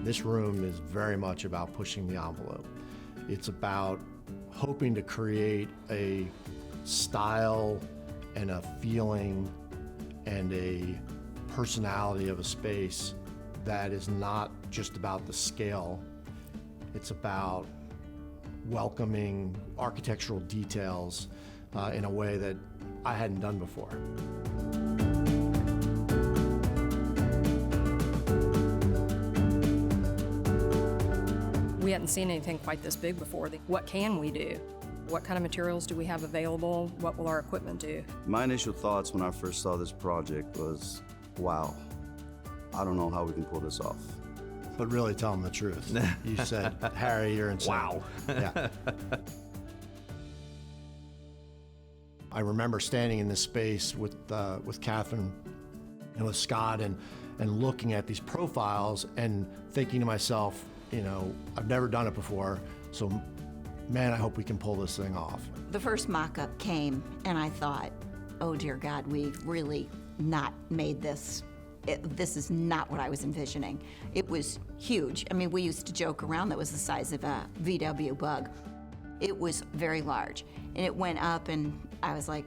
This room is very much about pushing the envelope. It's about hoping to create a style and a feeling and a personality of a space that is not just about the scale. It's about welcoming architectural details in a way that I hadn't done before. We hadn't seen anything quite this big before. What can we do? What kind of materials do we have available? What will our equipment do? My initial thoughts when I first saw this project was, wow, I don't know how we can pull this off. But really tell them the truth. You said, Harry, you're insane. Wow. Yeah. I remember standing in this space with Catherine and with Scott and looking at these profiles and thinking to myself, you know, I've never done it before, so man, I hope we can pull this thing off. The first mock-up came and I thought, oh dear God, we've really not made this. This is not what I was envisioning. It was huge. I mean, we used to joke around that was the size of a VW bug. It was very large. And it went up and I was like,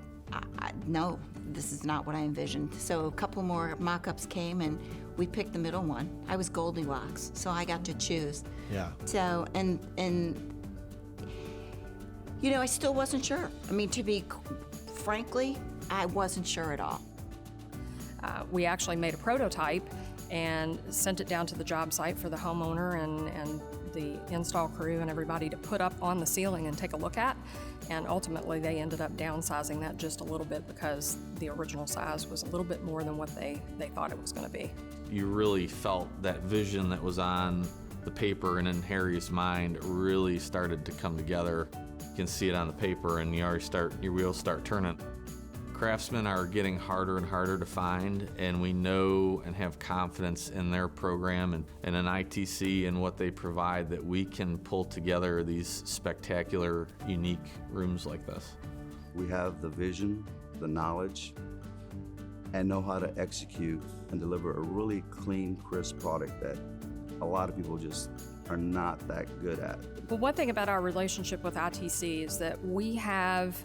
no, this is not what I envisioned. So a couple more mock-ups came and we picked the middle one. I was Goldilocks, so I got to choose. Yeah. So, and you know, I still wasn't sure. I mean, to be frankly, I wasn't sure at all. We actually made a prototype and sent it down to the job site for the homeowner and the install crew and everybody to put up on the ceiling and take a look at. And ultimately, they ended up downsizing that just a little bit because the original size was a little bit more than what they thought it was going to be. You really felt that vision that was on the paper and in Harry's mind really started to come together. You can see it on the paper and your wheels start turning. Craftsmen are getting harder and harder to find, and we know and have confidence in their program and in ITC and what they provide that we can pull together these spectacular, unique rooms like this. We have the vision, the knowledge, and know how to execute and deliver a really clean, crisp product that a lot of people just are not that good at. Well, one thing about our relationship with ITC is that we have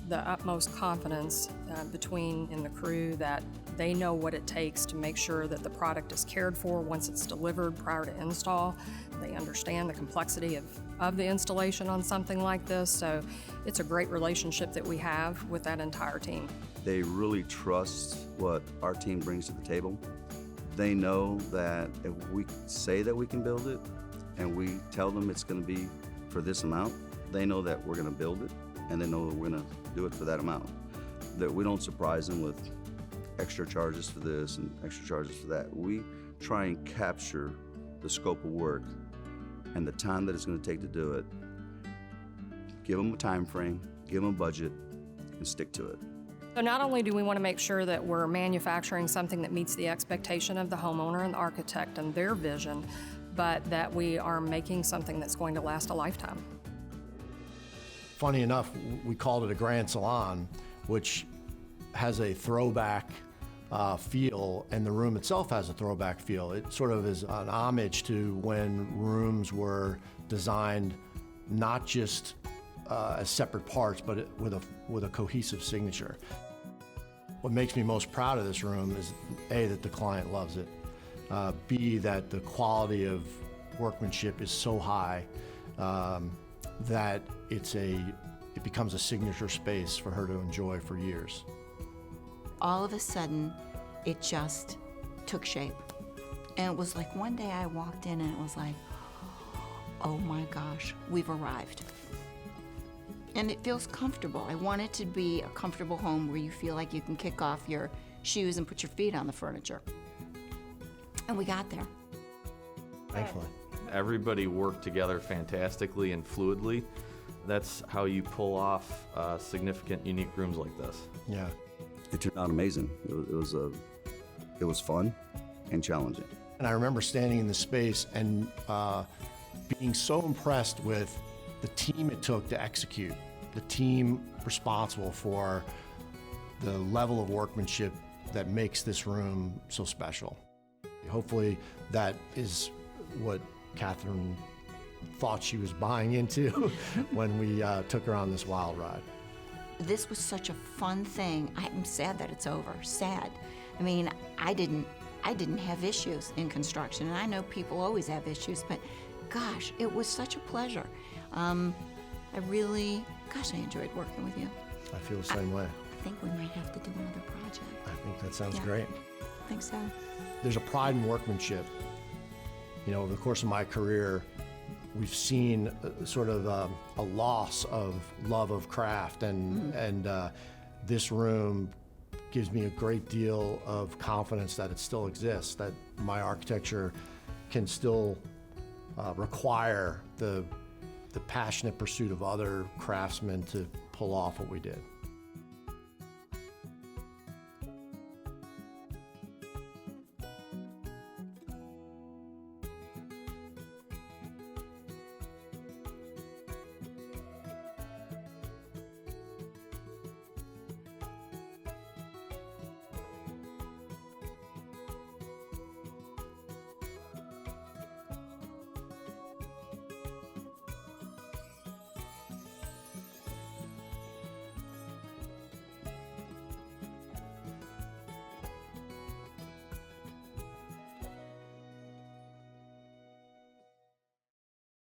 the utmost confidence in the crew that they know what it takes to make sure that the product is cared for once it's delivered prior to install. They understand the complexity of the installation on something like this, so it's a great relationship that we have with that entire team. They really trust what our team brings to the table. They know that if we say that we can build it and we tell them it's going to be for this amount, they know that we're going to build it and they know that we're going to do it for that amount. That we don't surprise them with extra charges for this and extra charges for that. We try and capture the scope of work and the time that it's going to take to do it. Give them a time frame, give them a budget, and stick to it. So not only do we want to make sure that we're manufacturing something that meets the expectation of the homeowner and the architect and their vision, but that we are making something that's going to last a lifetime. Funny enough, we called it a grand salon, which has a throwback feel, and the room itself has a throwback feel. It sort of is an homage to when rooms were designed not just as separate parts, but with a cohesive signature. What makes me most proud of this room is A, that the client loves it, B, that the quality of workmanship is so high that it becomes a signature space for her to enjoy for years. All of a sudden, it just took shape. And it was like one day I walked in and it was like, oh my gosh, we've arrived. And it feels comfortable. I want it to be a comfortable home where you feel like you can kick off your shoes and put your feet on the furniture. And we got there. Thankfully. Everybody worked together fantastically and fluidly. That's how you pull off significant, unique rooms like this. Yeah. It turned out amazing. It was fun and challenging. And I remember standing in the space and being so impressed with the team it took to execute, the team responsible for the level of workmanship that makes this room so special. hopefully that is what Catherine thought she was buying into when we took her on this wild ride. This was such a fun thing. I'm sad that it's over. Sad. I mean, I didn't have issues in construction, and I know people always have issues, but gosh, it was such a pleasure. I enjoyed working with you. I feel the same way. I think we might have to do another project. I think that sounds Yeah. great. I think so. There's a pride in workmanship. You know, over the course of my career, we've seen sort of a loss of love of craft, and this room gives me a great deal of confidence that it still exists, that my architecture can still require the passionate pursuit of other craftsmen to pull off what we did.